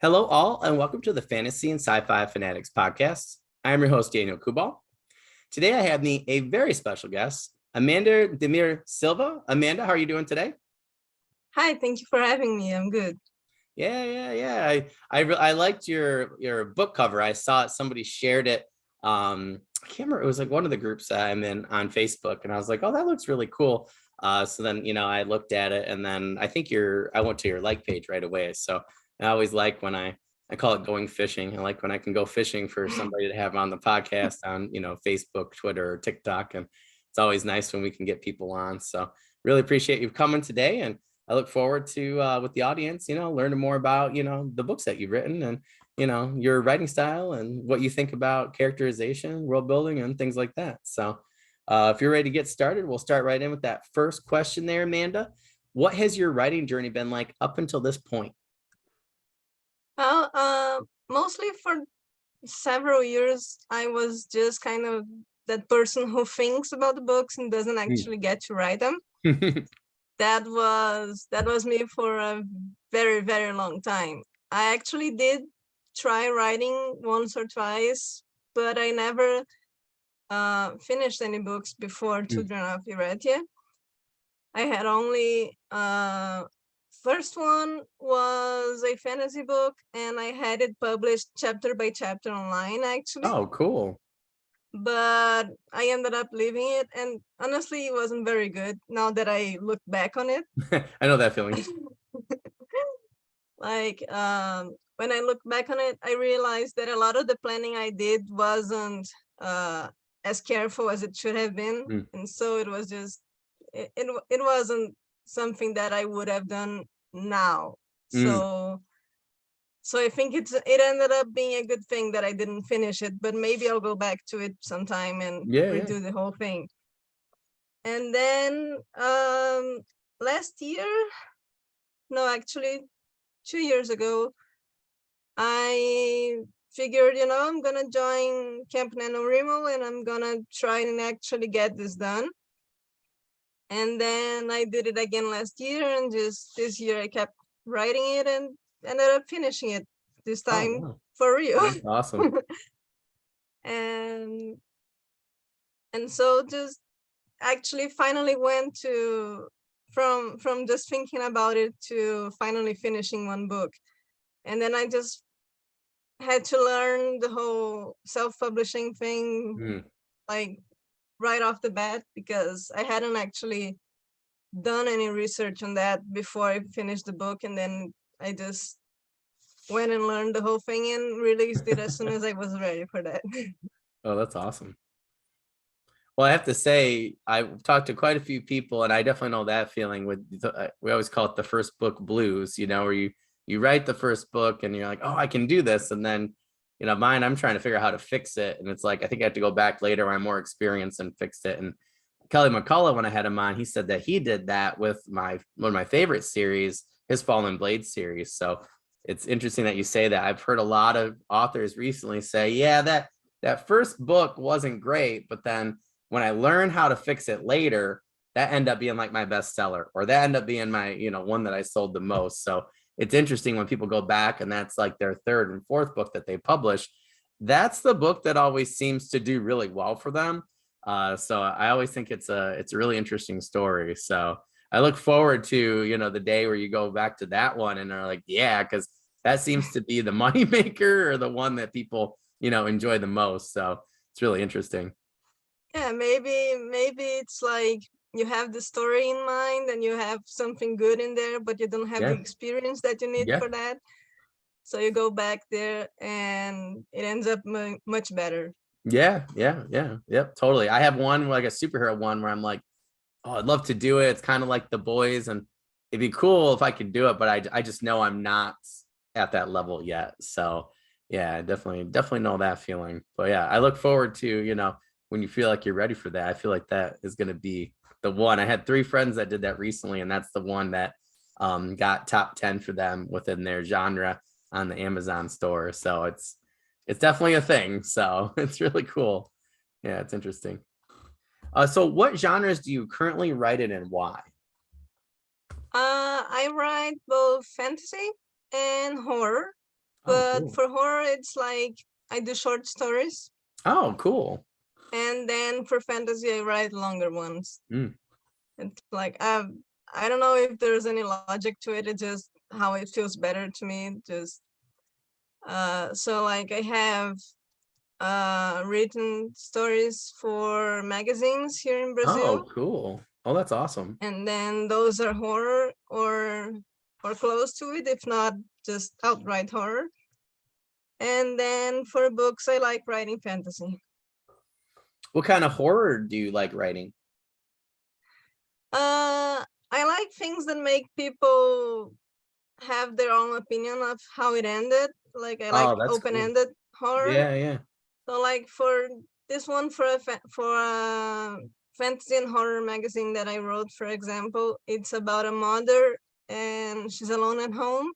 Hello, all, and welcome to the Fantasy and Sci-Fi Fanatics podcast. I'm your host, Daniel Coolbaugh. Today, I have me a very special guest, Amanda Demir Silva. Amanda, how are you doing today? Hi, thank you for having me. I'm good. Yeah. I liked your book cover. I saw it. Somebody shared it. I can't remember. It was like one of the groups I'm in on Facebook, and I was like, "Oh, that looks really cool." So then, I looked at it, and then I went to your like page right away. So I always like when I call it going fishing. I like when I can go fishing for somebody to have on the podcast on, Facebook, Twitter, or TikTok, and it's always nice when we can get people on. So really appreciate you coming today, and I look forward to with the audience, learning more about, the books that you've written and, your writing style and what you think about characterization, world building, and things like that. So if you're ready to get started, we'll start right in with that first question there, Amanda. What has your writing journey been like up until this point? Well, mostly for several years, I was just kind of that person who thinks about the books and doesn't actually get to write them. That was me for a very, very long time. I actually did try writing once or twice, but I never finished any books before Children of Eretia. I had only first one was a fantasy book, and I had it published chapter by chapter online, actually. Oh, cool. But I ended up leaving it, and honestly, it wasn't very good now that I look back on it. I know that feeling. Like, when I look back on it, I realized that a lot of the planning I did wasn't as careful as it should have been. And so it was just, it wasn't something that I would have done now. So I think it ended up being a good thing that I didn't finish it, but maybe I'll go back to it sometime and redo the whole thing. And then last year, no, actually 2 years ago, I figured, I'm gonna join Camp NaNoWriMo and I'm gonna try and actually get this done. And then I did it again last year, and just this year I kept writing it and ended up finishing it this time for real. That's awesome. and so just actually finally went to from just thinking about it to finally finishing one book. And then I just had to learn the whole self-publishing thing like right off the bat, because I hadn't actually done any research on that before I finished the book. And then I just went and learned the whole thing and released it as soon as I was ready for that. Oh, that's awesome. Well, I have to say, I've talked to quite a few people, and I definitely know that feeling with, we always call it the first book blues, where you write the first book and you're like, oh, I can do this. And then, mine, I'm trying to figure out how to fix it. And it's like, I think I have to go back later when I'm more experienced and fixed it. And Kelly McCullough, when I had him on, he said that he did that with one of my favorite series, his Fallen Blade series. So it's interesting that you say that. I've heard a lot of authors recently say, yeah, that first book wasn't great, but then when I learned how to fix it later, that ended up being like my bestseller, or that ended up being my, one that I sold the most. So it's interesting when people go back and that's like their third and fourth book that they publish. That's the book that always seems to do really well for them. So I always think it's a really interesting story. So I look forward to, the day where you go back to that one and are like, yeah, because that seems to be the moneymaker or the one that people, enjoy the most. So it's really interesting. Yeah, maybe it's like you have the story in mind and you have something good in there, but you don't have the experience that you need for that. So you go back there and it ends up much better. Yep, totally. I have one like a superhero one where I'm like, oh, I'd love to do it. It's kind of like The Boys, and it'd be cool if I could do it, but I just know I'm not at that level yet. So yeah, I definitely know that feeling. But yeah, I look forward to, when you feel like you're ready for that. I feel like that is going to be the one. I had 3 friends that did that recently, and that's the one that got top 10 for them within their genre on the Amazon store. So it's definitely a thing. So it's really cool. Yeah, it's interesting. So what genres do you currently write in, and why? I write both fantasy and horror. Oh, But cool. for horror, it's like I do short stories. Oh, cool. And then for fantasy, I write longer ones. Mm. It's like I don't know if there's any logic to it. It's just how it feels better to me. Just so like I have written stories for magazines here in Oh, Brazil, cool. Oh, that's awesome. and then those are horror or close to it, if not just outright horror. And then for books, I like writing fantasy. What kind of horror do you like writing? I like things that make people have their own opinion of how it ended. Like I like Oh, that's cool. open-ended horror. Yeah, yeah. So like for this one, for a fantasy and horror magazine that I wrote, for example, it's about a mother and she's alone at home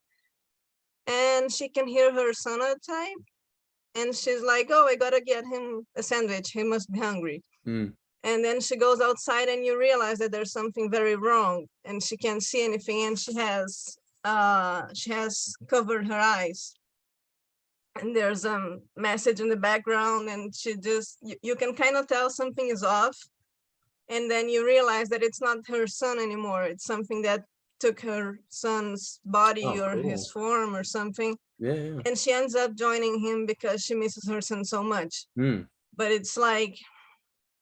and she can hear her son outside and she's like, oh, I gotta get him a sandwich. He must be hungry. Mm. And then she goes outside and you realize that there's something very wrong and she can't see anything and she has covered her eyes. And there's a message in the background and she just you can kind of tell something is off, and then you realize that it's not her son anymore. It's something that took her son's body Oh, or his cool. form or something, Yeah, yeah. and she ends up joining him because she misses her son so much. Mm. But it's like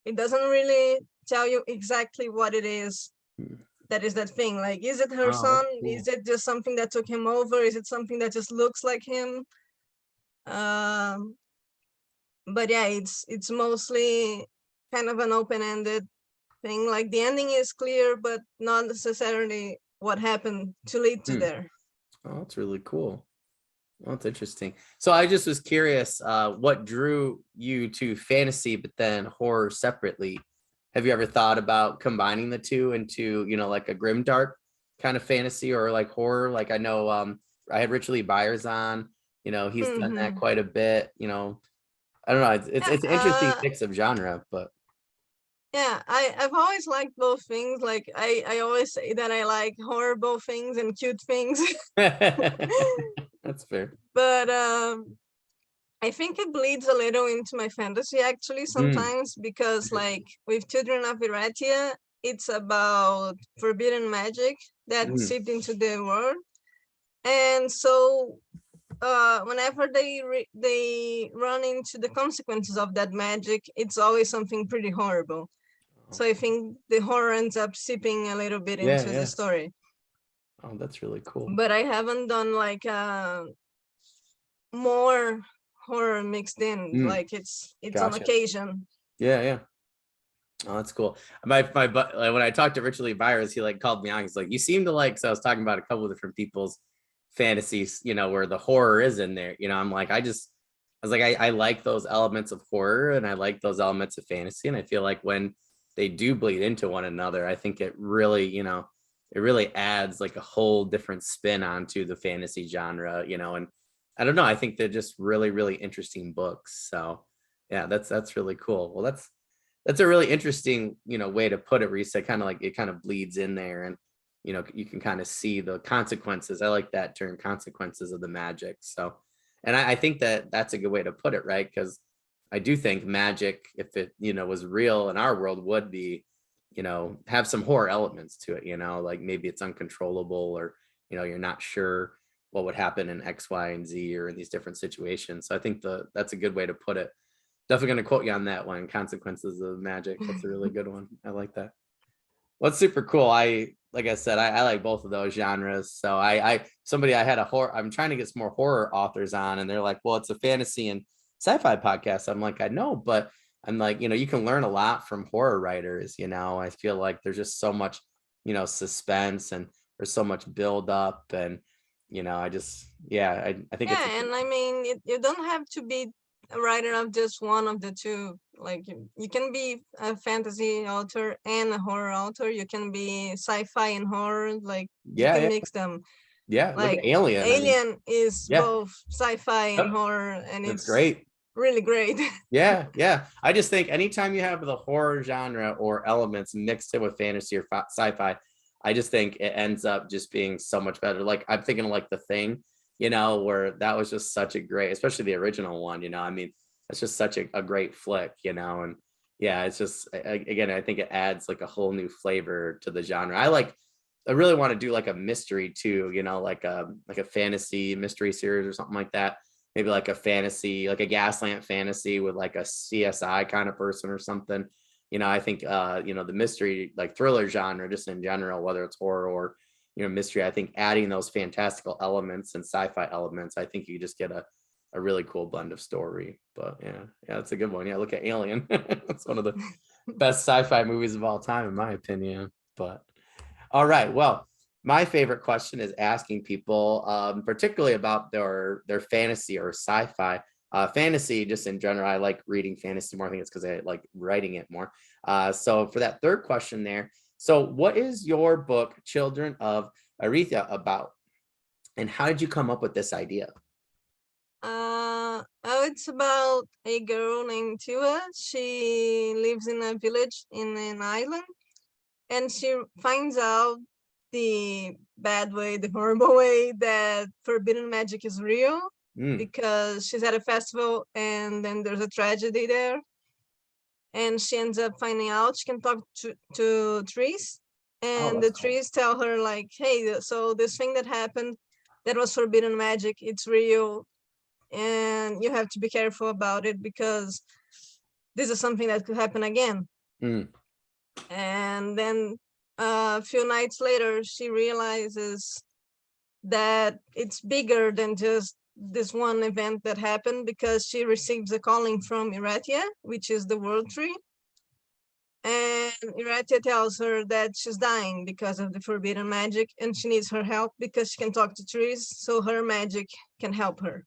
it doesn't really tell you exactly what it is Mm. that is that thing. Like, is it her Oh, son? that's cool. Is it just something that took him over? Is it something that just looks like him? um but yeah, it's mostly kind of an open-ended thing. Like the ending is clear, but not necessarily what happened to lead to Mm. there. Oh, that's really cool. Well, that's interesting. So I just was curious, what drew you to fantasy, but then horror separately? Have you ever thought about combining the two into, like a grimdark kind of fantasy or like horror? Like I know I had Richard Lee Byers on, he's done that Hmm. quite a bit, I don't know. Yeah, It's an interesting mix of genre, but yeah. I've always liked both things. Like I always say that I like horrible things and cute things. that's fair. But I think it bleeds a little into my fantasy actually Mm, sometimes, because like interesting. with Children of Iratia, it's about forbidden magic that Mm, seeped into the world. And so whenever they run into the consequences of that magic, it's always something pretty horrible. So I think the horror ends up seeping a little bit yeah, into the yeah. story. Oh, that's really cool. But I haven't done like more horror mixed in. Mm, Like it's on gotcha. occasion. Yeah, yeah. Oh, that's cool. When I talked to Richard Lee Byers, he like called me on. He's like, "You seem to like." So I was talking about a couple of different people's fantasies, where the horror is in there. I'm like, I was like, I like those elements of horror and I like those elements of fantasy, and I feel like when they do bleed into one another, I think it really, it really adds like a whole different spin onto the fantasy genre, and I don't know. I think they're just really, really interesting books. So yeah, that's really cool. Well, that's a really interesting, way to put it, Reese. Kind of like it kind of bleeds in there and, you can kind of see the consequences. I like that term, consequences of the magic. So, and I think that that's a good way to put it, right? Because I do think magic, if it, was real in our world, would be, have some horror elements to it, like maybe it's uncontrollable or, you're not sure what would happen in X, Y, and Z or in these different situations. So I think that's a good way to put it. Definitely going to quote you on that one. Consequences of magic. That's a really good one. I like that. What's super cool. Like I said, I like both of those genres. So somebody I had a horror. I'm trying to get some more horror authors on, and they're like, well, it's a fantasy and sci-fi podcast. I'm like, I know, but I'm like, you can learn a lot from horror writers. I feel like there's just so much, suspense and there's so much build up, and I just, yeah, I think it's a Yeah, and I mean, you don't have to be a writer of just one of the two. Like you can be a fantasy author and a horror author. You can be sci-fi and horror. Like you yeah, can yeah, mix them. yeah. Look at Like Alien. I mean, Alien is yeah, both sci-fi and yep, horror, and that's it's great. really great. Yeah, yeah. I just think anytime you have the horror genre or elements mixed in with fantasy or sci-fi, I just think it ends up just being so much better. Like I'm thinking of like The Thing, where that was just such a great, especially the original one, I mean, it's just such a great flick, and yeah, it's just again, I think it adds like a whole new flavor to the genre. I really want to do like a mystery too, like a fantasy mystery series or something like that. Maybe like a fantasy, like a Gaslamp fantasy with like a CSI kind of person or something. I think the mystery, like thriller genre, just in general, whether it's horror or mystery, I think adding those fantastical elements and sci-fi elements, I think you just get a really cool blend of story. But yeah, it's a good one. Yeah, look at Alien. It's one of the best sci-fi movies of all time, in my opinion. But all right, well, my favorite question is asking people, particularly about their fantasy or sci-fi. Fantasy, just in general, I like reading fantasy more. I think it's because I like writing it more. So for that third question there, so what is your book, Children of Aretha, about? And how did you come up with this idea? Oh, it's about a girl named Tua. She lives in a village in an island, and she finds out the bad way, the horrible way that forbidden magic is real, Mm. because she's at a festival and then there's a tragedy there, and she ends up finding out she can talk to trees, Oh, and that's the cool. trees tell her like, hey, so this thing that happened, that was forbidden magic, it's real, and you have to be careful about it because this is something that could happen again. Mm. And then a few nights later, she realizes that it's bigger than just this one event that happened, because she receives a calling from Iratia, which is the world tree. And Iratia tells her that she's dying because of the forbidden magic, and she needs her help because she can talk to trees, so her magic can help her.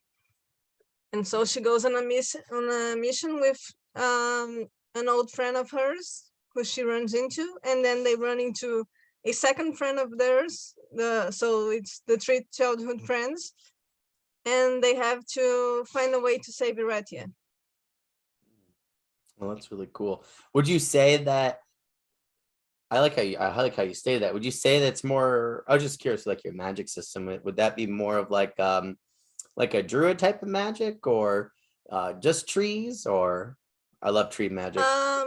And so she goes on a mission with an old friend of hers who she runs into, and then they run into a second friend of theirs. So it's the three childhood friends, and they have to find a way to save Iratia. Well, that's really cool. Would you say that I like how you stated that. Would you say that's more? I was just curious, like your magic system. Would that be more of like a druid type of magic, or just trees? Or I love tree magic.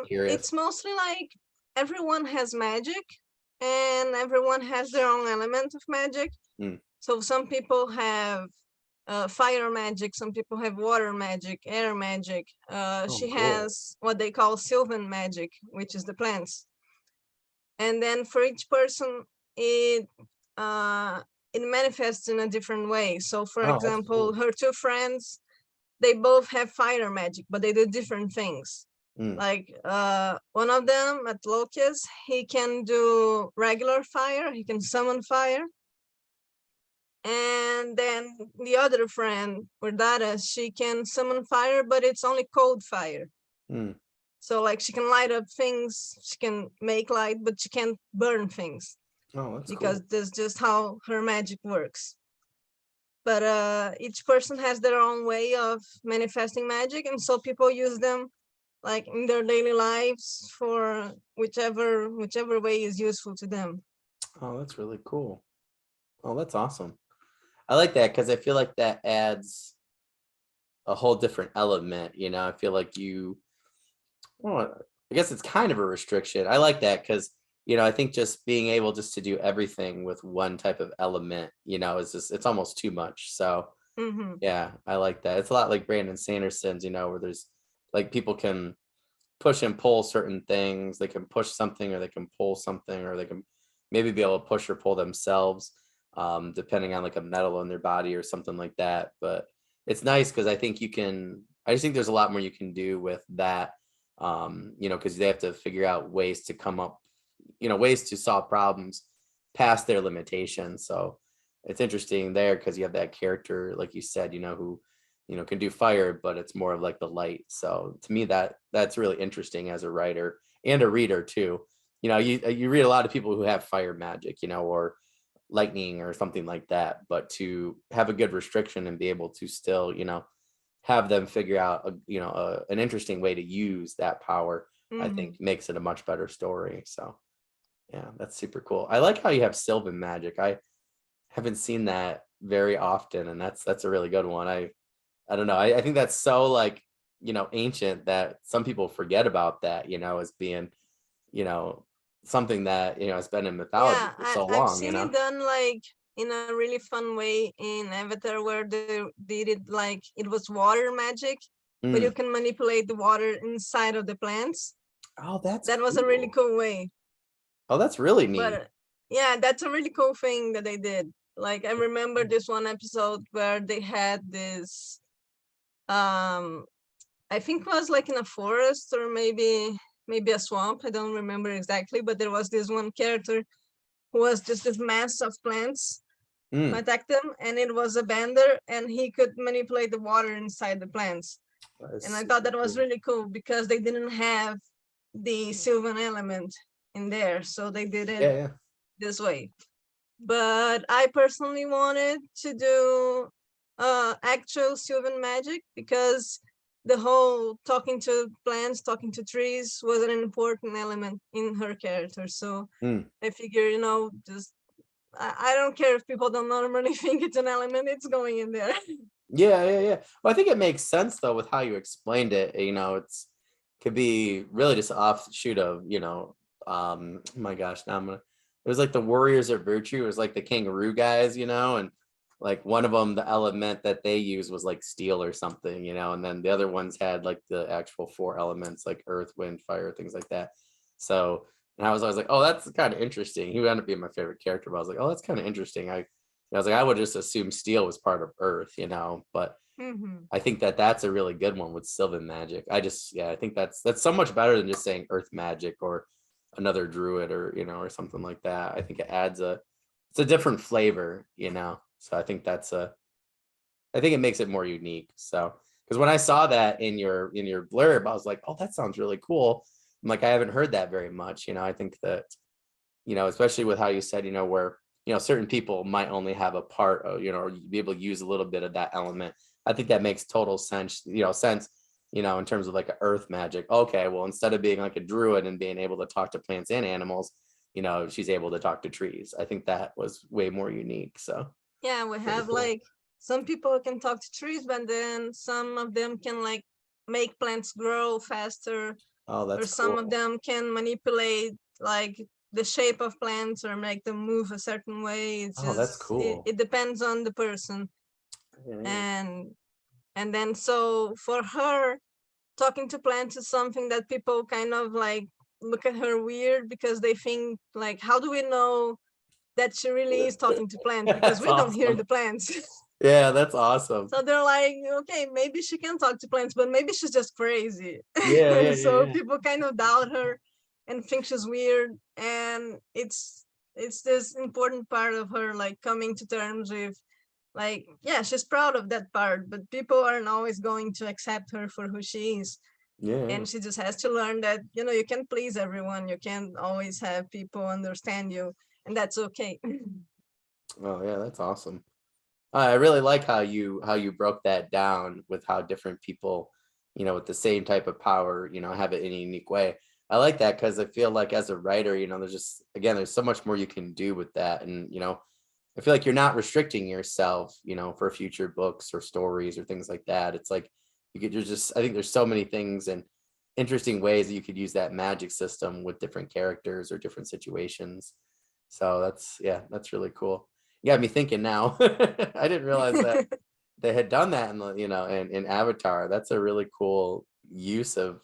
Curious. It's mostly like everyone has magic, and everyone has their own element of magic. Mm. So some people have fire magic, some people have water magic, air magic. Oh, She cool. has what they call sylvan magic, which is the plants. And then for each person, it uh, it manifests in a different way. So for Oh, that's example, cool. her two friends, they both have fire magic, but they do different things. Mm. Like one of them, at Loki's, he can do regular fire, he can summon fire. And then the other friend, Wardada, she can summon fire, but it's only cold fire. Mm. So like she can light up things, she can make light, but she can't burn things, Oh, that's because cool. that's just how her magic works. But each person has their own way of manifesting magic, and so people use them like in their daily lives for whichever way is useful to them. Oh, that's really cool. Oh, that's awesome. I like that because I feel like that adds a whole different element. I feel like well, I guess it's kind of a restriction. I like that because, I think just being able just to do everything with one type of element, is just, it's almost too much. So Hmm. yeah, I like that. It's a lot like Brandon Sanderson's, where there's like people can push and pull certain things. They can push something or they can pull something, or they can maybe be able to push or pull themselves, depending on like a metal in their body or something like that. But it's nice because I just think there's a lot more you can do with that, because they have to figure out ways to come up, ways to solve problems past their limitations. So it's interesting there because you have that character, like you said, who can do fire, but it's more of like the light. So to me, that's really interesting as a writer and a reader too. You read a lot of people who have fire magic, or lightning or something like that, but to have a good restriction and be able to still, have them figure out an interesting way to use that power, I Hmm. think makes it a much better story. So yeah, that's super cool. I like how you have Sylvan magic. I haven't seen that very often, and that's a really good one. I don't know. I think that's so like, ancient that some people forget about that, as being, you know, something that, has been in mythology Yeah, for so I've long, seen it done like in a really fun way in Avatar, where they did it like it was water magic, but you Mm. can manipulate the water inside of the plants. Oh, that's That was a really cool. cool way. Oh, that's really neat. But yeah, that's a really cool thing that they did. Like I remember this one episode where they had this um I think it was like in a forest, or maybe a swamp. I don't remember exactly, but there was this one character who was just this mass of plants who Mm. attacked them, and it was a bender, and he could manipulate the water inside the plants. That is And I thought super that was cool. really cool because they didn't have the Sylvan element in there, so they did it Yeah, yeah. this way. But I personally wanted to do actual Sylvan magic, because the whole talking to plants, talking to trees was an important element in her character. So Mm. I figure, just I don't care if people don't normally think it's an element, it's going in there. Yeah, yeah, yeah. Well, I think it makes sense though with how you explained it. It's could be really just an offshoot of, oh my gosh, now I'm gonna it was like the Warriors of Virtue. It was like the kangaroo guys, and like one of them, the element that they used was like steel or something, and then the other ones had like the actual four elements like earth, wind, fire, things like that. So, and I was always like, oh, that's kind of interesting. He would end up being my favorite character, but I was like, oh, that's kind of interesting. I was like, I would just assume steel was part of earth, but Hmm. I think that that's a really good one with Sylvan magic. I think that's so much better than just saying earth magic or another druid or, or something like that. I think it adds it's a different flavor, So I think it makes it more unique. So, because when I saw that in your blurb, I was like, oh, that sounds really cool. I'm like, I haven't heard that very much. I think that, especially with how you said, where, certain people might only have a part of, or be able to use a little bit of that element. I think that makes total sense, in terms of like a earth magic. Okay, well, instead of being like a druid and being able to talk to plants and animals, she's able to talk to trees. I think that was way more unique. So Yeah, we really have cool. like some people can talk to trees, but then some of them can like make plants grow faster, Oh, or that's some of cool. them can manipulate like the shape of plants or make them move a certain way. It's Oh, that's just it, cool. it depends on the person. Yeah. And then so for her, talking to plants is something that people kind of like look at her weird, because they think like, how do we know that she really is talking to plants, because That's we don't hear awesome. the plants. Yeah, that's awesome. So they're like, okay, maybe she can talk to plants, but maybe she's just crazy. Yeah, yeah, And yeah, so yeah. people kind of doubt her and think she's weird. And it's this important part of her like coming to terms with, like, yeah, she's proud of that part, but people aren't always going to accept her for who she is. Yeah, yeah. And she just has to learn that, you can't please everyone. You can't always have people understand you, and that's okay. Oh, yeah, that's awesome. I really like how you broke that down with how different people, with the same type of power, have it in a unique way. I like that because I feel like as a writer, there's just again, there's so much more you can do with that, and I feel like you're not restricting yourself, for future books or stories or things like that. It's like you're just I think there's so many things and interesting ways that you could use that magic system with different characters or different situations. So that's really cool. You got me thinking now. I didn't realize that they had done that in in Avatar. That's a really cool use of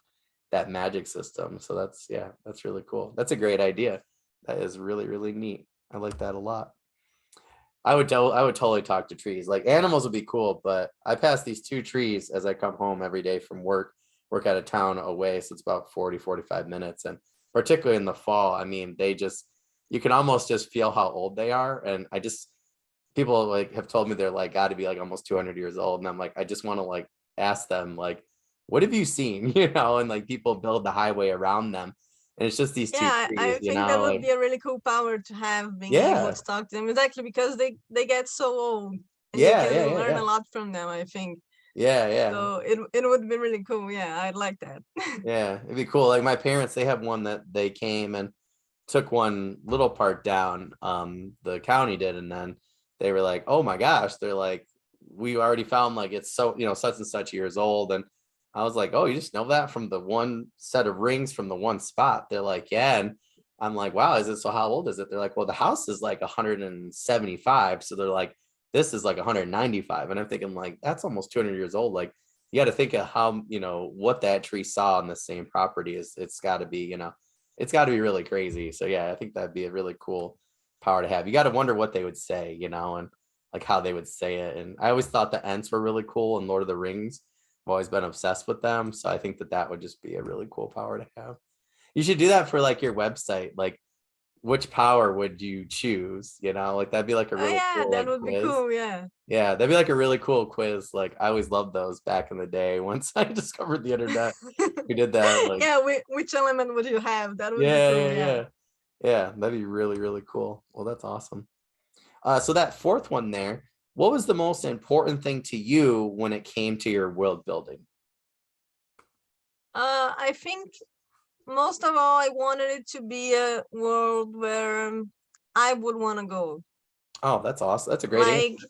that magic system. So that's really cool. That's a great idea. That is really, really neat. I like that a lot. I would totally talk to trees. Like animals would be cool, but I pass these two trees as I come home every day from work out of town away. So it's about 40, 45 minutes. And particularly in the fall, I mean, you can almost just feel how old they are. And people like have told me they're like got to be like almost 200 years old. And I'm like, I just want to like ask them, like, what have you seen? And like people build the highway around them. And it's just these two Yeah, trees, I think that would like, be a really cool power to have, being able yeah, to talk to them. Exactly, because they get so old, and you yeah, yeah, can yeah, learn a yeah. lot from them, I think. Yeah, yeah. So it would be really cool. Yeah, I'd like that. Yeah, it'd be cool. Like my parents, they have one that they came and took one little part down. The county did, and then they were like, oh my gosh, they're like, we already found like it's so, such and such years old. And I was like, oh, you just know that from the one set of rings from the one spot? They're like, yeah. And I'm like, wow, is it, so how old is it? They're like, well, the house is like 175. So they're like, this is like 195. And I'm thinking like, that's almost 200 years old. Like, you got to think of how, what that tree saw on the same property is. It's got to be, it's got to be really crazy. So yeah, I think that'd be a really cool power to have. You got to wonder what they would say, and like how they would say it. And I always thought the Ents were really cool in Lord of the Rings. I've always been obsessed with them. So I think that would just be a really cool power to have. You should do that for like your website. Like, which power would you choose? Like that'd be like a Oh really yeah, cool that like would be quiz. cool. Yeah. Yeah, that'd be like a really cool quiz. Like I always loved those back in the day. Once I discovered the internet, we did that. Like, Yeah, which element would you have? That would be yeah, cool. yeah, Yeah. yeah. Yeah, that'd be really, really cool. Well, that's awesome. So that fourth one there, what was the most important thing to you when it came to your world building? I think most of all, I wanted it to be a world where I would want to go. Oh, that's awesome. That's a great Like, answer.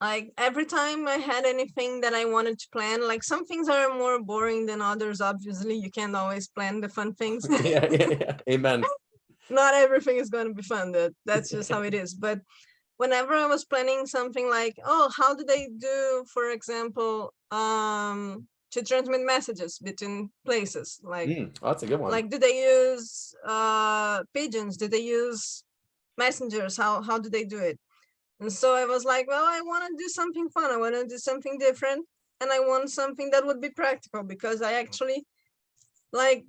like every time I had anything that I wanted to plan, like some things are more boring than others. Obviously, you can't always plan the fun things. Yeah, yeah, yeah. Amen. Not everything is going to be fun. That's just how it is. But whenever I was planning something like, oh, how do they do, for example, to transmit messages between places? Like, Oh, that's a good one. do they use pigeons? Do they use messengers? How do they do it? And so I was like, well, I want to do something fun. I want to do something different. And I want something that would be practical, because I actually like,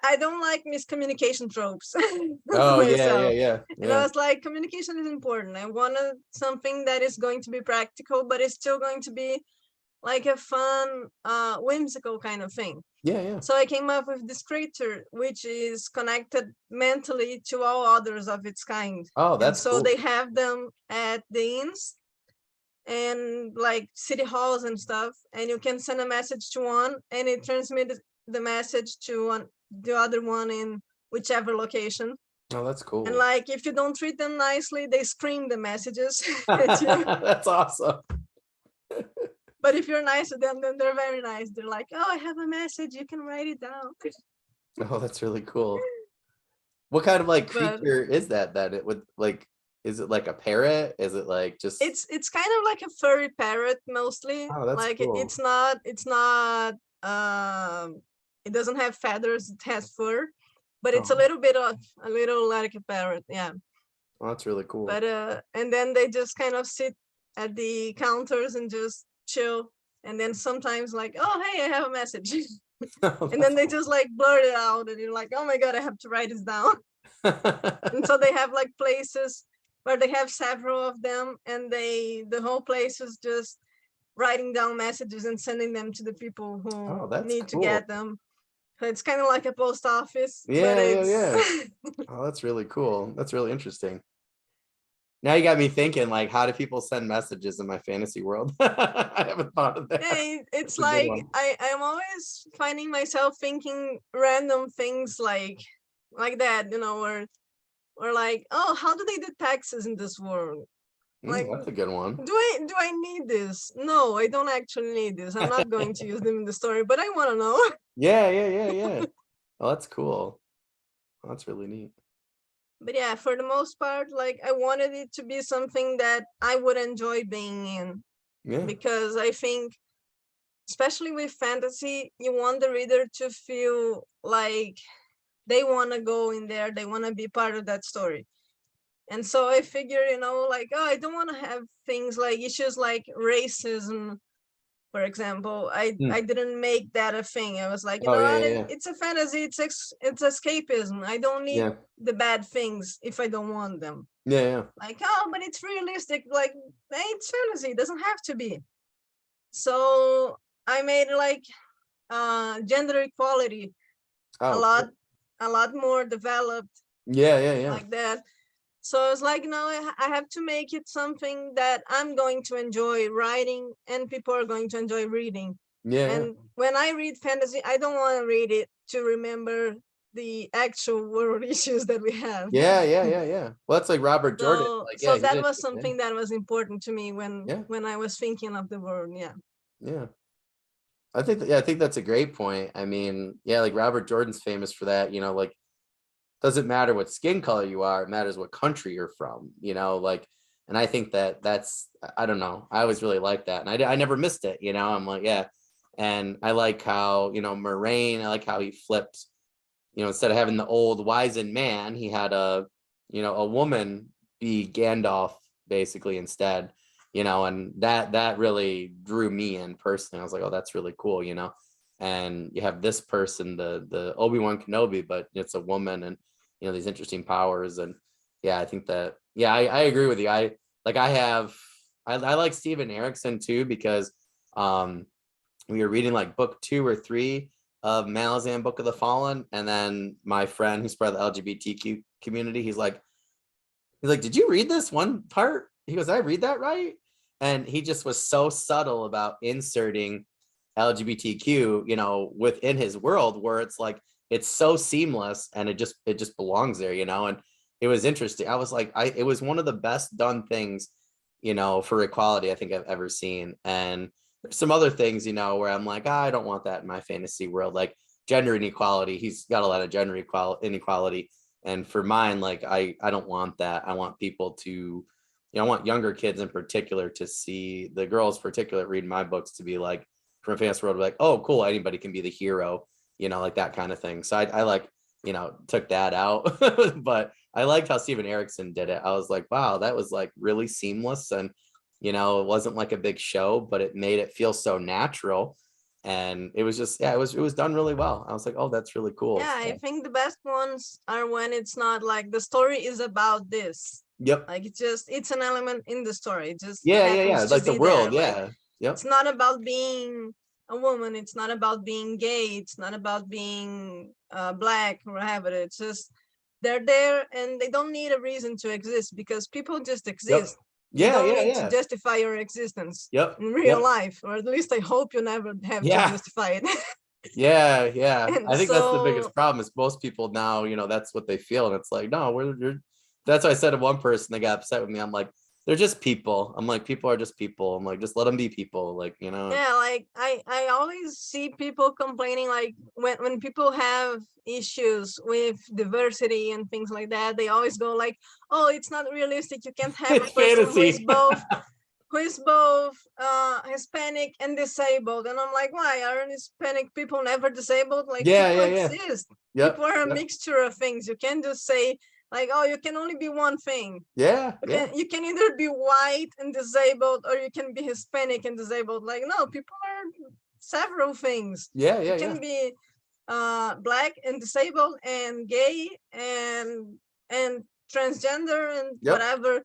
I don't like miscommunication tropes Oh, yeah, yeah, myself. yeah, And I yeah. was like, communication is important. I wanted something that is going to be practical, but it's still going to be like a fun, whimsical kind of thing. Yeah, yeah. So I came up with this creature, which is connected mentally to all others of its kind. Oh, And that's so cool. they have them at the inns and like city halls and stuff. And you can send a message to one and it transmits the message to the other one in whichever location. Oh, that's And cool. like, if you don't treat them nicely, they scream the messages at you. That's awesome. But if you're nice to them, then they're very nice. They're like, oh, I have a message. You can write it down. Oh, that's really cool. What kind of like But creature is that it would like, is it like a parrot? Is it like just, it's kind of like a furry parrot mostly. oh, that's Like cool. it's not it doesn't have feathers, it has fur, but it's a Oh, little like a parrot. Yeah. oh, that's really cool. But and then they just kind of sit at the counters and just chill. And then sometimes like, oh hey, I have a message. Oh, And then they just like blurt it out and you're like, oh my god, I have to write this down. And so they have like places where they have several of them, and the whole place is just writing down messages and sending them to the people who Oh, that's need to cool. get them. So it's kind of like a post office, but Yeah, yeah, it's yeah. Oh, that's really cool. That's really interesting. Now you got me thinking, like, how do people send messages in my fantasy world? I haven't thought of that. yeah, it's That's a good like one. I'm always finding myself thinking random things like that, or like, oh, how do they do taxes in this world? Like, That's a good one. do I need this? No, I don't actually need this. I'm not going to use them in the story, but I want to know. Yeah, yeah, yeah, yeah. Oh, that's cool. Oh, that's really neat. But yeah, for the most part, like I wanted it to be something that I would enjoy being in, Yeah, because I think, especially with fantasy, you want the reader to feel like they want to go in there, they want to be part of that story. And so I figure, like, oh, I don't want to have things like issues like racism, for example. I Mm. didn't make that a thing. I was like, Oh yeah, what? yeah, It's a fantasy. It's escapism. I don't need yeah, the bad things if I don't want them. yeah, yeah. Like, oh, but it's realistic. Like, hey, it's fantasy. It doesn't have to be. So I made like gender equality a Oh, lot, cool. a lot more developed Yeah, yeah, yeah, like that. So I was like, no, I have to make it something that I'm going to enjoy writing and people are going to enjoy reading. yeah, yeah. And when I read fantasy, I don't want to read it to remember the actual world issues that we have. Yeah. Well, that's like Robert Jordan. So Like, so he that did. was something that was important to me Yeah, when I was thinking of the world. Yeah. yeah. I think that's a great point. I mean, yeah, like Robert Jordan's famous for that, like doesn't matter what skin color you are, it matters what country you're from, like, and I think that's, I don't know, I always really liked that. And I never missed it, I'm like, yeah. And I like how, Moraine, I like how he flipped, instead of having the old wizened man, he had a woman be Gandalf basically instead, and that really drew me in personally. I was like, oh, that's really cool, and you have this person, the Obi-Wan Kenobi, but it's a woman, and these interesting powers. And yeah, I think that, yeah, I agree with you. I like Steven Erikson too, because we were reading like book 2 or 3 of Malazan Book of the Fallen, and then my friend who's part of the LGBTQ community, he's like, did you read this one part? He goes, I read that right? And he just was so subtle about inserting LGBTQ, within his world, where it's like, it's so seamless and it just belongs there, and it was interesting. I was like, it was one of the best done things, for equality I think I've ever seen. And there's some other things, where I'm like, I don't want that in my fantasy world, like gender inequality. He's got a lot of gender inequality. And for mine, like, I don't want that. I want people to, I want younger kids in particular to see, the girls particular reading my books, to be like, from a fantasy world, like, oh, cool, anybody can be the hero, like that kind of thing. So I like, took that out. But I liked how Steven Erikson did it. I was like, wow, that was like really seamless. And, it wasn't like a big show, but it made it feel so natural. And it was just, yeah, it was done really well. I was like, oh, that's really cool. Yeah, So, I think the best ones are when it's not like the story is about this. yep. Like it's an element in the story. It just Yeah. happens to Like the be world. there. Like, Yeah. Yep. it's not about being a woman. It's not about being gay. It's not about being black or whatever. It's just they're there and they don't need a reason to exist, because people just Yep. exist. You Yeah. don't Yeah. need to Yeah. justify your existence Yep. in real Yep. life, or at least I hope you never have to Yeah. justify it. Yeah. And I think that's the so biggest problem, is most people now, that's what they feel. And it's like, no, that's why I said to one person, they got upset with me. I'm like, they're just people. I'm like, people are just people. I'm like, just let them be people. Like, yeah, like I always see people complaining, like when people have issues with diversity and things like that, they always go like, oh, it's not realistic, you can't have a it's person fantasy. who is both Hispanic and disabled. And I'm like, why aren't Hispanic people never disabled? Like, people Yeah. exist. Yep. People are a Yep. mixture of things. You can't just say like, oh, you can only be one thing. Yeah. You can either be white and disabled, or you can be Hispanic and disabled. Like, no, people are several things. Yeah. You can be black and disabled and gay and transgender and Yep. whatever.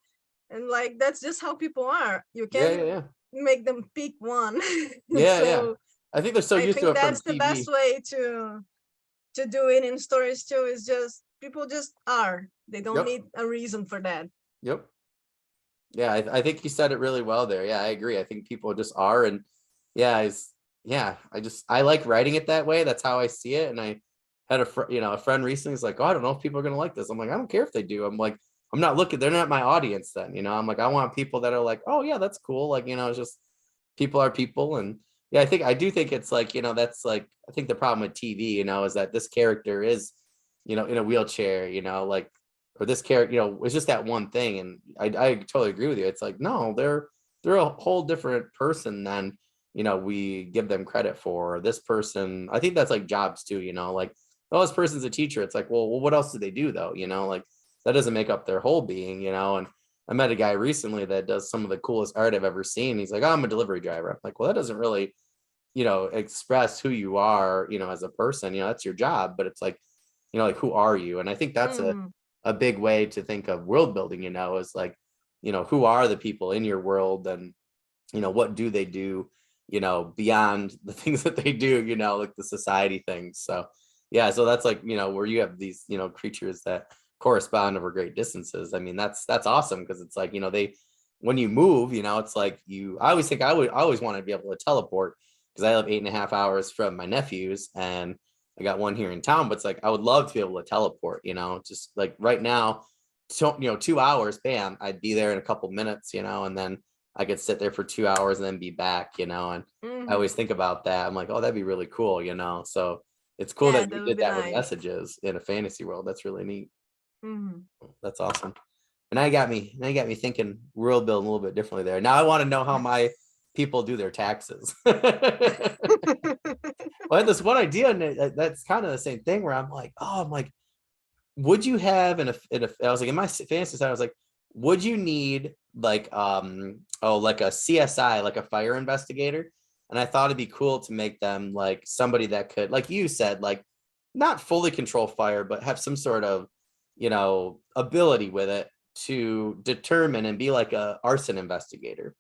And like, that's just how people are. You can Yeah. make them pick one. Yeah. I think they're so I used to think it from that's the TV. best way to do it in stories too, is just people just are. They don't Yep. need a reason for that. Yep. Yeah, I think you said it really well there. Yeah, I agree. I think people just are. And yeah, I like writing it that way. That's how I see it. And I had a friend recently is like, oh, I don't know if people are gonna like this. I'm like, I don't care if they do. I'm like, I'm not looking, they're not my audience then, I'm like, I want people that are like, oh yeah, that's cool. Like, it's just, people are people. And yeah, I do think it's like, that's like, I think the problem with TV, is that this character is, in a wheelchair, like, or this character, it's just that one thing. And I totally agree with you. It's like, no, they're a whole different person than, we give them credit for. This person, I think that's like jobs too, like, oh, this person's a teacher. It's like, well, what else do they do though? Like, that doesn't make up their whole being, and I met a guy recently that does some of the coolest art I've ever seen. He's like, oh, I'm a delivery driver. I'm like, well, that doesn't really, express who you are, as a person. That's your job. But it's like, like, who are you? And I think that's a big way to think of world building, is like, who are the people in your world, and, what do they do, beyond the things that they do, like the society things. So yeah, so that's like, where you have these, creatures that correspond over great distances. I mean, that's awesome, because it's like, when you move, it's like I always think I always want to be able to teleport, because I live 8.5 hours from my nephews, and I got one here in town, but it's like I would love to be able to teleport, just like right now, so 2 hours, bam, I'd be there in a couple minutes, and then I could sit there for 2 hours and then be back, and I always think about that. I'm like, oh, that'd be really cool, so it's cool Yeah, that that you would did be that with nice. messages in a fantasy world. That's really neat. Mhm. That's awesome. And now you got me thinking world building a little bit differently there. Now I want to know how my people do their taxes. Well, I had this one idea, and that's kind of the same thing where I'm like, would you have I was like, in my fantasy side, I was like, would you need like like a CSI, like a fire investigator? And I thought it'd be cool to make them like somebody that could, like you said, like not fully control fire, but have some sort of, ability with it to determine and be like a arson investigator,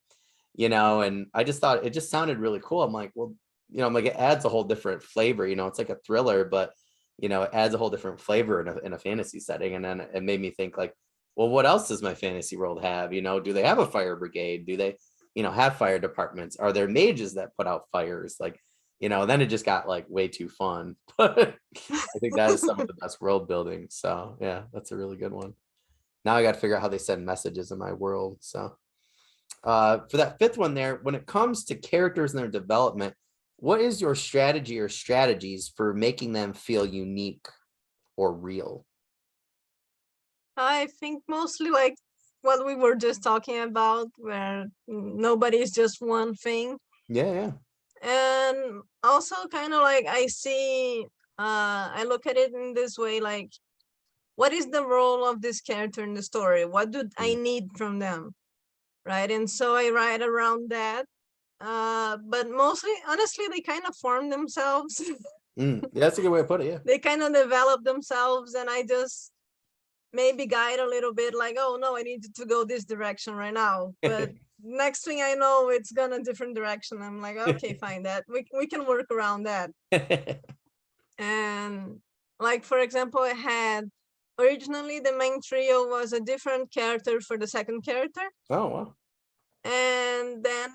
and I just thought it just sounded really cool. I'm like, well, I'm like, it adds a whole different flavor, it's like a thriller, but it adds a whole different flavor in a fantasy setting. And then it made me think like, well, what else does my fantasy world have? Do they have a fire brigade? Do they, have fire departments? Are there mages that put out fires? Like, then it just got like way too fun. But I think that is some of the best world building. So yeah, that's a really good one. Now I got to figure out how they send messages in my world. So for that fifth one there, when it comes to characters and their development, what is your strategy or strategies for making them feel unique or real? I think mostly like what we were just talking about, where nobody is just one thing. Yeah. And also kind of like I look at it in this way, like, what is the role of this character in the story? What do I need from them? Right. And so I write around that. But mostly, honestly, they kind of form themselves. Yeah, that's a good way to put it. Yeah. They kind of develop themselves, and I just maybe guide a little bit, like, oh no, I need to go this direction right now. But next thing I know, it's gone a different direction. I'm like, okay, fine, that we can work around that. And like, for example, I had originally the main trio was a different character for the second character. Oh wow. And then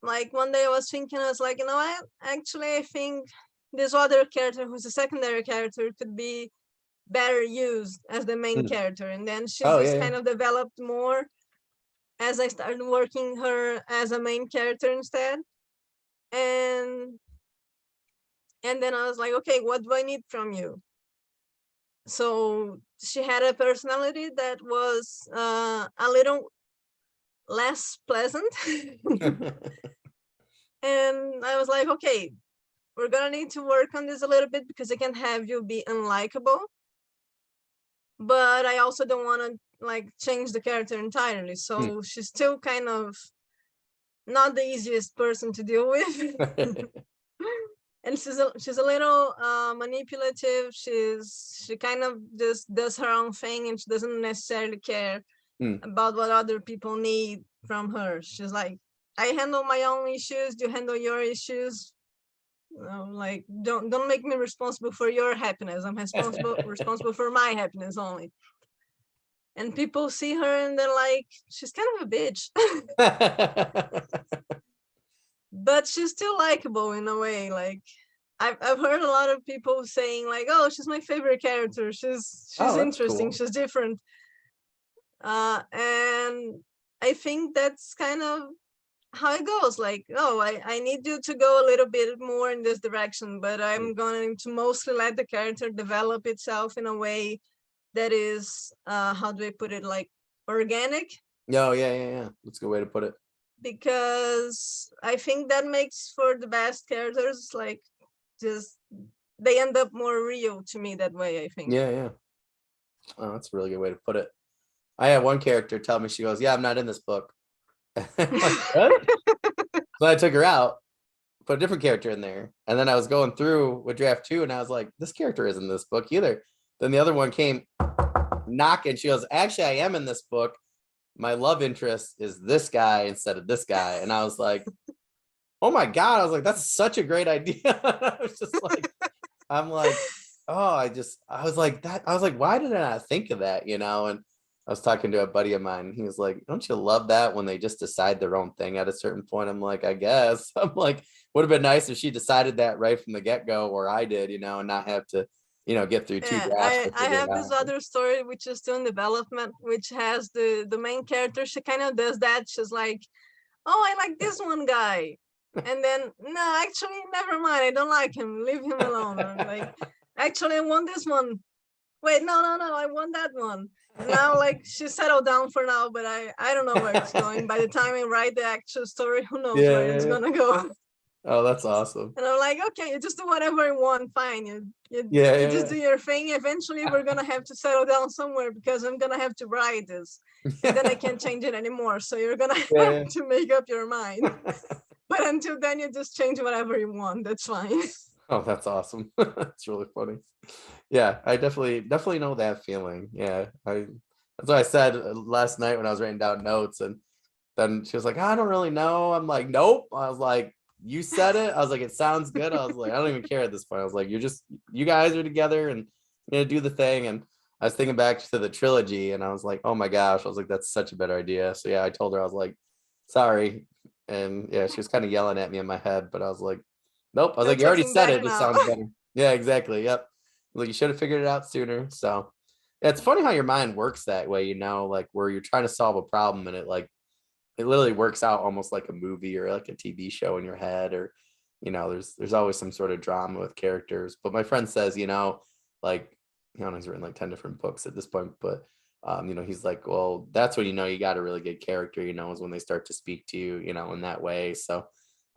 like one day I was thinking, I was like, you know what? Actually, I think this other character who's a secondary character could be better used as the main character. And then she just kind of developed more as I started working her as a main character instead. And then I was like, okay, what do I need from you? So she had a personality that was a little less pleasant. And I was like, okay, we're gonna need to work on this a little bit, because I can't have you be unlikable, but I also don't want to like change the character entirely. So she's still kind of not the easiest person to deal with. And she's a little manipulative. She kind of just does her own thing, and she doesn't necessarily care about what other people need from her. She's like, I handle my own issues, you handle your issues. Like, don't make me responsible for your happiness. I'm responsible for my happiness only. And people see her and they're like, she's kind of a bitch. But she's still likable in a way. Like, I've heard a lot of people saying like, oh, she's my favorite character. She's interesting. Cool. She's different. And I think that's kind of how it goes. Like, oh, I need you to go a little bit more in this direction, but I'm going to mostly let the character develop itself in a way that is, how do I put it, like organic? No, yeah. That's a good way to put it. Because I think that makes for the best characters, like, just they end up more real to me that way, I think. Yeah. Oh, that's a really good way to put it. I had one character tell me, she goes, yeah, I'm not in this book. I'm like, what? So I took her out, put a different character in there, and then I was going through with draft 2, and I was like, this character isn't in this book either. Then the other one came knocking. She goes, actually, I am in this book. My love interest is this guy instead of this guy. And I was like, oh my God. I was like, that's such a great idea. I was just like, I'm like, oh, I was like, why did I not think of that? And I was talking to a buddy of mine. He was like, "Don't you love that when they just decide their own thing at a certain point?" I'm like, "I guess." I'm like, "Would have been nice if she decided that right from the get go, or I did, and not have to, get through two Yeah, drafts I to I figure it have this out." other story which is still in development, which has the main character. She kind of does that. She's like, "Oh, I like this one guy," and then no, actually, never mind. I don't like him. Leave him alone. Or like, actually, I want this one. Wait, no, no, no. I want that one. And now, like, she settled down for now, but I don't know where it's going. By the time I write the actual story, who knows Yeah, where yeah, it's yeah. gonna go. Oh, that's awesome. And I'm like, okay, you just do whatever you want, fine. Yeah, You yeah, just do your thing. Eventually, we're gonna have to settle down somewhere because I'm gonna have to write this, and then I yeah. can't change it anymore. So you're gonna have Yeah. to make up your mind. But until then, you just change whatever you want. That's fine. Oh, that's awesome. That's really funny. Yeah, I definitely know that feeling. Yeah, that's what I said last night when I was writing down notes, and then she was like, "I don't really know." I'm like, "Nope." I was like, "You said it." I was like, "It sounds good." I was like, "I don't even care at this point." I was like, You guys are together and you're gonna do the thing." And I was thinking back to the trilogy, and I was like, "Oh my gosh!" I was like, "That's such a better idea." So yeah, I told her I was like, "Sorry," and yeah, she was kind of yelling at me in my head, but I was like, "Nope." I was No like, "You already taking said back it. It now. sounds better." Yeah, exactly. Yep. Like, you should have figured it out sooner. So yeah, it's funny how your mind works that way, like where you're trying to solve a problem and it literally works out almost like a movie or like a TV show in your head, or there's always some sort of drama with characters. But my friend says, like, he's written like 10 different books at this point, but he's like, well, that's when you got a really good character, is when they start to speak to you, in that way. So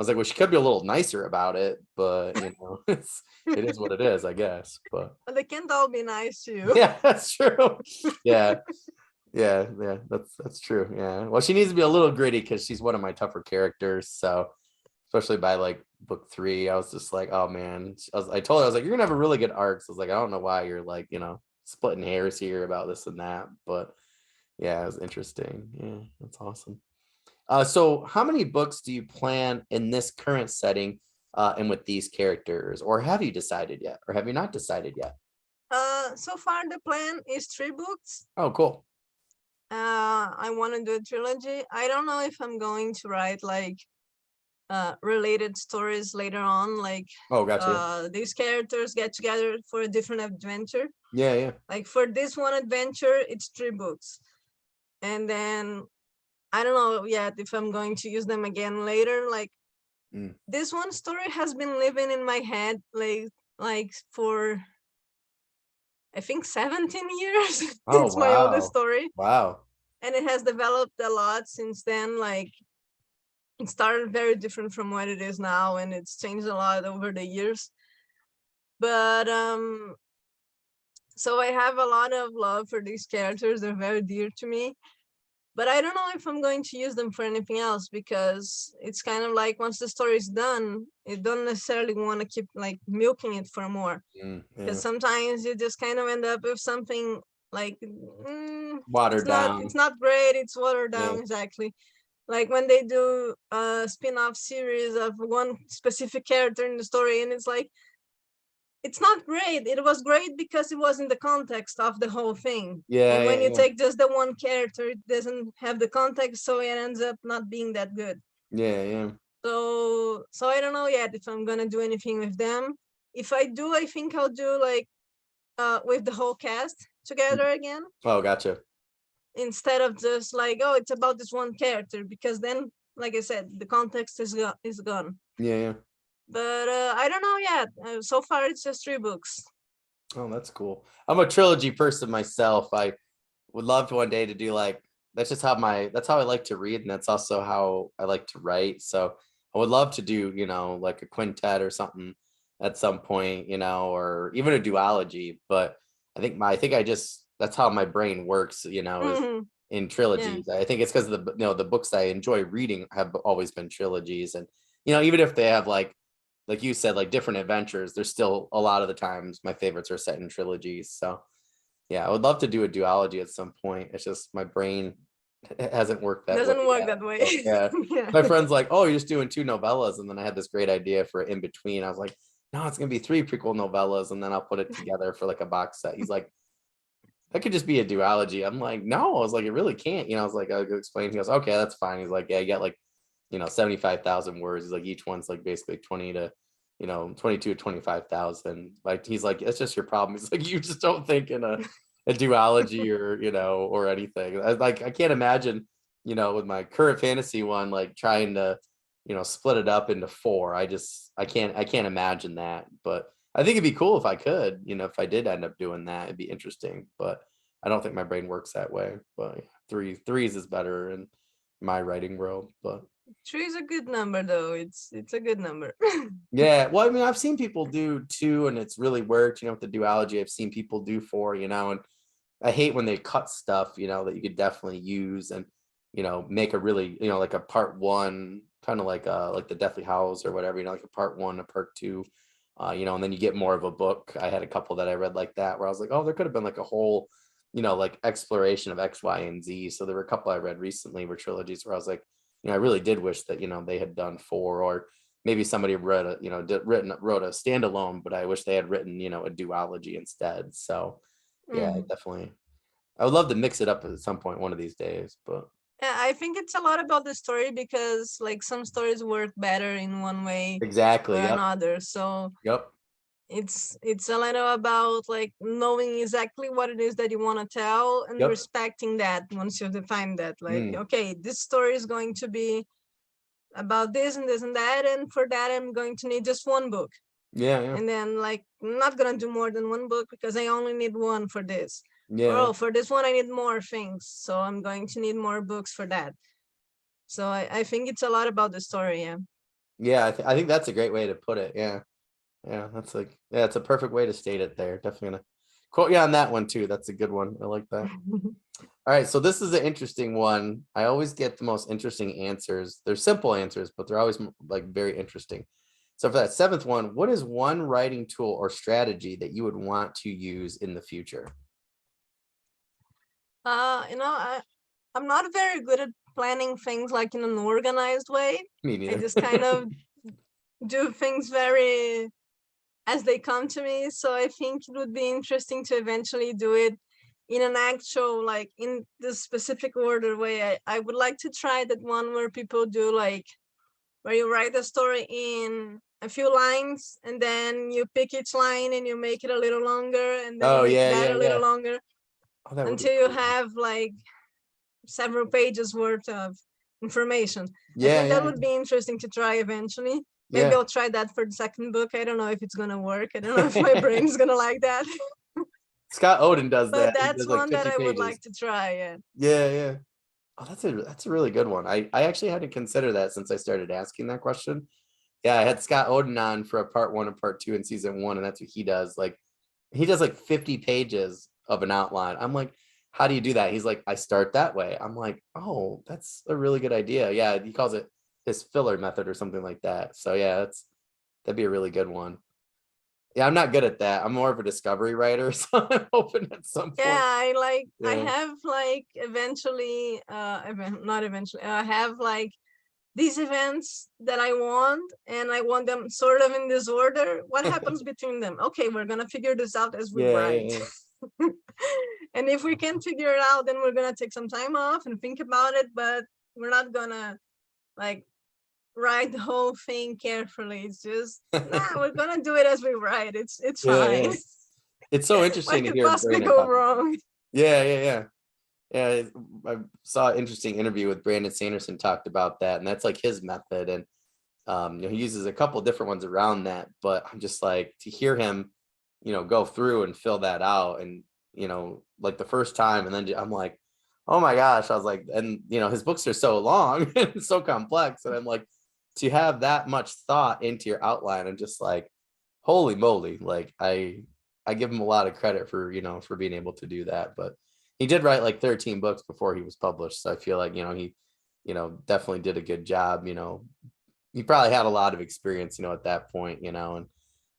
I was like, well, she could be a little nicer about it, but it is what it is, I guess. But But they can't all be nice to you. yeah, that's true. Yeah. Yeah, that's true. Yeah. Well, she needs to be a little gritty because she's one of my tougher characters. So, especially by like book 3, I was just like, oh man. I told her, I was like, you're gonna have a really good arc. So I was like, I don't know why you're like, splitting hairs here about this and that. But yeah, it was interesting. Yeah, that's awesome. So how many books do you plan in this current setting, and with these characters, or have you decided yet, or have you not decided yet? So far the plan is 3 books. Oh, cool. I want to do a trilogy. I don't know if I'm going to write like related stories later on, like Oh, gotcha. these characters get together for a different adventure. Yeah, yeah. Like for this one adventure, it's 3 books. And then I don't know yet if I'm going to use them again later. Like Mm. this one story has been living in my head like for I think 17 years. Oh, It's my oldest wow. story. Wow. And it has developed a lot since then. Like it started very different from what it is now, and it's changed a lot over the years. But so I have a lot of love for these characters. They're very dear to me. But I don't know if I'm going to use them for anything else, because it's kind of like once the story is done, you don't necessarily want to keep like milking it for more. Yeah. Because sometimes you just kind of end up with something like Watered it's down. not great, it's watered Yeah. down, exactly. Like when they do a spin-off series of one specific character in the story, and it's like it's not great. It was great because it was in the context of the whole thing. Yeah, And when yeah, you yeah. take just the one character, it doesn't have the context, so it ends up not being that good. Yeah, yeah. So I don't know yet if I'm gonna do anything with them. If I do, I think I'll do like with the whole cast together again, Oh, gotcha. instead of just like, oh, it's about this one character, because then, like I said, the context is gone. Yeah, yeah. But I don't know yet. So far, it's just 3 books. Oh, that's cool. I'm a trilogy person myself. I would love to one day to do like that's how I like to read, and that's also how I like to write. So I would love to do, like a quintet or something at some point, or even a duology. But I think I just that's how my brain works, is Mhm. in Yeah. trilogies. I think it's because of the books I enjoy reading have always been trilogies. And even if they have like you said, like different adventures, there's still a lot of the times my favorites are set in trilogies. So yeah, I would love to do a duology at some point. It's just my brain hasn't worked that way Doesn't work yet. that way. So, yeah. Yeah. My friend's like, oh, you're just doing 2 novellas. And then I had this great idea for in between. I was like, no, it's gonna be 3 prequel novellas, and then I'll put it together for like a box set. He's like, that could just be a duology. I'm like, no, I was like, it really can't. I was like, I'll go explain. He goes, okay, that's fine. He's like, yeah, you got like, 75,000 words. He's like, each one's like basically 20 to, 22 to 25,000. Like, he's like, it's just your problem. He's like, you just don't think in a duology or, or anything. I can't imagine, with my current fantasy one, like trying to, split it up into four. I can't imagine that. But I think it'd be cool if I could, if I did end up doing that, it'd be interesting. But I don't think my brain works that way. But yeah, threes is better in my writing world. But Three is a good number though. It's a good number. yeah, well, I mean, I've seen people do two, and it's really worked. With the duology, I've seen people do four. And I hate when they cut stuff, that you could definitely use and make a really, like a part one, kind of like the Deathly Hallows or whatever, like a part one, a part two, and then you get more of a book. I had a couple that I read like that where I was like, oh, there could have been like a whole, like exploration of X, Y, and Z. So there were a couple I read recently were trilogies where I was like, I really did wish that, they had done four, or maybe somebody read a, wrote a standalone, but I wish they had written, a duology instead. So yeah, Mm. definitely. I would love to mix it up at some point one of these days, but Yeah, I think it's a lot about the story because like some stories work better in one way or exactly. Yep. another. So Yep. it's a little about like knowing exactly what it is that you want to tell and Yep. respecting that once you define that. Like, Mm. okay, this story is going to be about this and this and that, and for that I'm going to need just one book. Yeah. Yeah. And then like I'm not gonna do more than one book because I only need one for this. Or Yeah. oh, for this one I need more things, so I'm going to need more books for that. So I think it's a lot about the story, yeah. Yeah. I think that's a great way to put it. Yeah. Yeah. That's like, yeah, it's a perfect way to state it there. Definitely gonna quote you on that one too. That's a good one. I like that. All right, so this is an interesting one. I always get the most interesting answers. They're simple answers, but they're always like very interesting. So for that seventh one, what is one writing tool or strategy that you would want to use in the future? I'm not very good at planning things like in an organized way. Me I neither. just kind of do things very as they come to me. So I think it would be interesting to eventually do it in an actual, like in the specific order way. I would like to try that one where people do like where you write the story in a few lines and then you pick each line and you make it a little longer and then you Oh make yeah, that yeah, a little yeah. longer Oh, that would be until you cool. have like several pages worth of information. I Yeah, think that yeah, would be interesting to try eventually. Maybe yeah. I'll try that for the second book. I don't know if it's gonna work. I don't know if my brain's gonna like that. Scott Oden does But that. He that's does like one that 50 I would pages. like to try. Yeah. Yeah, yeah. Oh, that's a really good one. I actually had to consider that since I started asking that question. Yeah, I had Scott Oden on for a part one and part two in season one, and that's what he does. Like, he does like 50 pages of an outline. I'm like, how do you do that? He's like, I start that way. I'm like, oh, that's a really good idea. Yeah, he calls it his filler method or something like that. So yeah, that'd be a really good one. Yeah, I'm not good at that. I'm more of a discovery writer, so I'm hoping at some Yeah, point. I Yeah. have like eventually not eventually. I have like these events that I want, and I want them sort of in this order. What happens between them? Okay, we're gonna figure this out as we Yeah, yeah, write. yeah. And if we can figure it out, then we're gonna take some time off and think about it, but we're not gonna like write the whole thing carefully. It's just we're gonna do it as we write. It's Yeah, fine. yeah. It's so What interesting to could hear possibly Brandon go talk. wrong? Yeah, yeah, yeah. Yeah, I saw an interesting interview with Brandon Sanderson talked about that, and that's like his method. And he uses a couple different ones around that, but I'm just like to hear him, go through and fill that out, and like the first time, and then I'm like, oh my gosh, I was like, and his books are so long and so complex, and I'm like, to have that much thought into your outline, I'm just like, holy moly, like I give him a lot of credit for for being able to do that, but he did write like 13 books before he was published, so I feel like he definitely did a good job. He probably had a lot of experience, at that point, and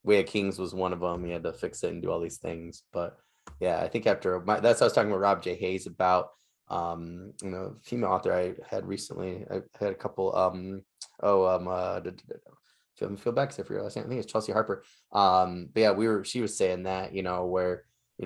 Way of Kings was one of them. He had to fix it and do all these things. But yeah, I think that's what I was talking with Rob J. Hayes about. Female author I had recently. I had a couple. Feel back because I forgot last name. I think it's Chelsea Harper. But yeah, she was saying that, where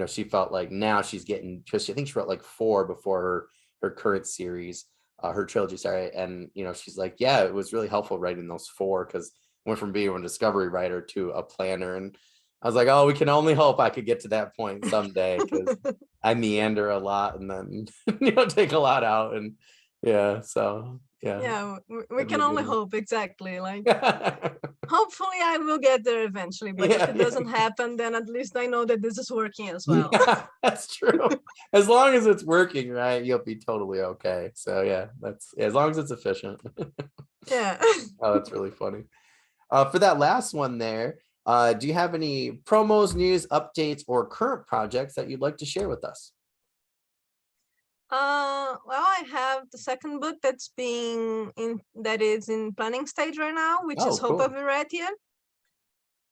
she felt like now she's getting, because I think she wrote like 4 before her current series, her trilogy, sorry. And she's like, yeah, it was really helpful writing those 4, because went from being a discovery writer to a planner. And I was like, oh, we can only hope I could get to that point someday, because I meander a lot and then take a lot out. And yeah, so yeah. Yeah, we That'd be can a only good one. hope, exactly. Like, hopefully I will get there eventually, but if Yeah, it yeah. doesn't happen, then at least I know that this is working as well. Yeah, that's true. As long as it's working, right, you'll be totally okay. So yeah, as long as it's efficient. Yeah. Oh, that's really funny. For that last one there, do you have any promos, news, updates, or current projects that you'd like to share with us? Well, I have the second book that is in planning stage right now, which Oh, is Hope of cool. Eretia.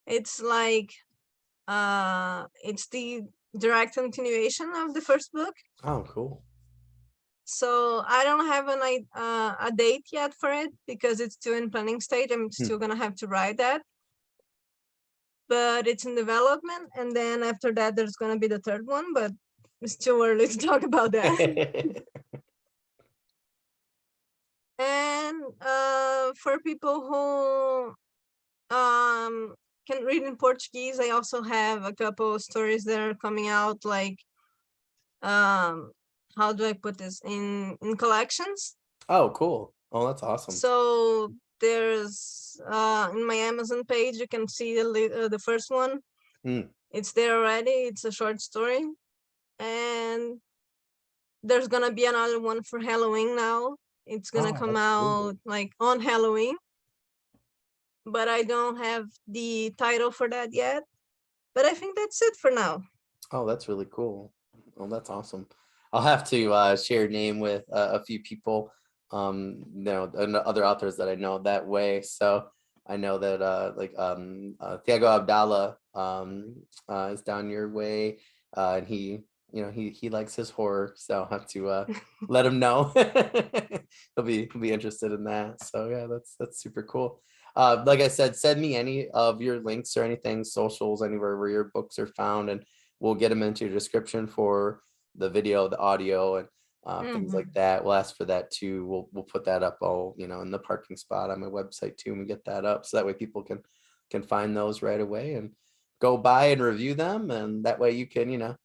It's like it's the direct continuation of the first book. Oh, cool. So I don't have a date yet for it because it's still in planning stage. I'm still gonna have to write that, but it's in development. And then after that, there's gonna be the third one, but it's too early to talk about that. And for people who can read in Portuguese, I also have a couple of stories that are coming out, like how do I put this, in collections. Oh, cool. Oh, that's awesome. So there's in my Amazon page, you can see the first one. It's there already. It's a short story, and there's gonna be another one for Halloween now. It's gonna come That's cool. out like on Halloween, but I don't have the title for that yet. But I think that's it for now. Oh, that's really cool. Oh, that's awesome. I'll have to share your name with a few people, and other authors that I know that way. So I know that Thiago Abdallah is down your way, and he likes his horror. So I'll have to let him know. He'll be interested in that. So yeah, that's super cool. Like I said, send me any of your links or anything, socials, anywhere where your books are found, and we'll get them into your description for the video, the audio, and things like that. We'll ask for that too. We'll put that up all in the parking spot on my website too, and we get that up so that way people can find those right away and go buy and review them, and that way you can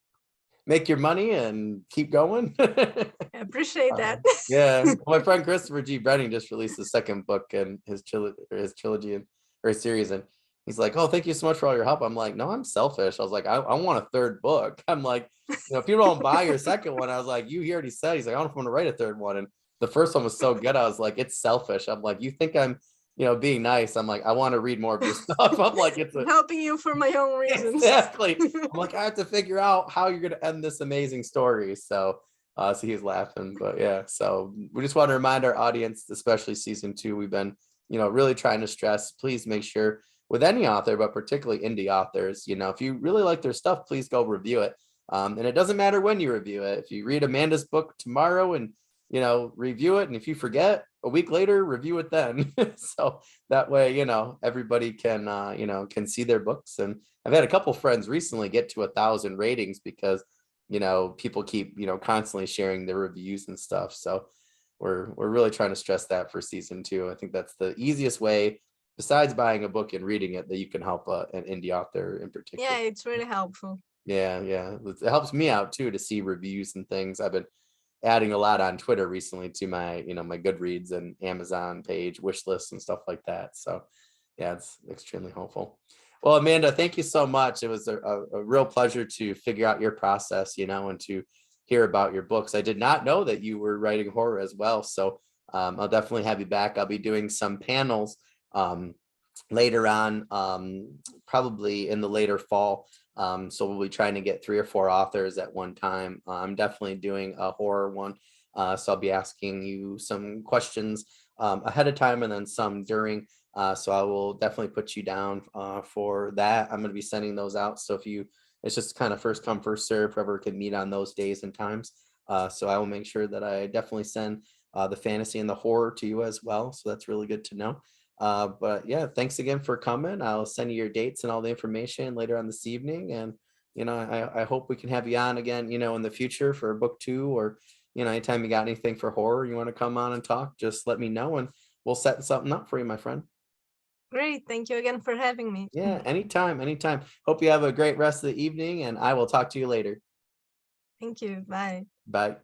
make your money and keep going. I appreciate that. Yeah, my friend Christopher G. Brenning just released the second book in his trilogy or his series, and he's like, "Oh, thank you so much for all your help." I'm like, "No, I'm selfish." I was like, "I want a third book." I'm like, if people don't buy your second one, I was like, "You already said." He's like, "I don't want to write a third one," and the first one was so good. I was like, "It's selfish." I'm like, "You think I'm being nice?" I'm like, "I want to read more of your stuff." I'm like, "It's helping you for my own reasons." Exactly. I'm like, I have to figure out how you're gonna end this amazing story. So he's laughing, but yeah. So we just want to remind our audience, especially season 2, we've been, really trying to stress, please make sure with any author, but particularly indie authors, if you really like their stuff, please go review it. And it doesn't matter when you review it. If you read Amanda's book tomorrow and, review it, and if you forget a week later, review it then. So that way, everybody can see their books. And I've had a couple friends recently get to 1,000 ratings because people keep constantly sharing their reviews and stuff. So we're really trying to stress that for season 2. I think that's the easiest way, besides buying a book and reading it, that you can help an indie author in particular. Yeah, it's really helpful. Yeah, it helps me out too to see reviews and things. I've been adding a lot on Twitter recently to my my Goodreads and Amazon page wish lists and stuff like that. So yeah, it's extremely helpful. Well, Amanda, thank you so much. It was a real pleasure to figure out your process, and to hear about your books. I did not know that you were writing horror as well. So I'll definitely have you back. I'll be doing some panels later on, probably in the later fall. So we'll be trying to get 3 or 4 authors at one time. I'm definitely doing a horror one. So I'll be asking you some questions ahead of time and then some during. So I will definitely put you down for that. I'm going to be sending those out. So it's just kind of first come, first serve, whoever can meet on those days and times. So I will make sure that I definitely send the fantasy and the horror to you as well. So that's really good to know. But yeah, thanks again for coming. I'll send you your dates and all the information later on this evening. And I hope we can have you on again, in the future for book 2, or, anytime you got anything for horror you want to come on and talk, just let me know and we'll set something up for you, my friend. Great. Thank you again for having me. Yeah, anytime, anytime. Hope you have a great rest of the evening and I will talk to you later. Thank you. Bye. Bye.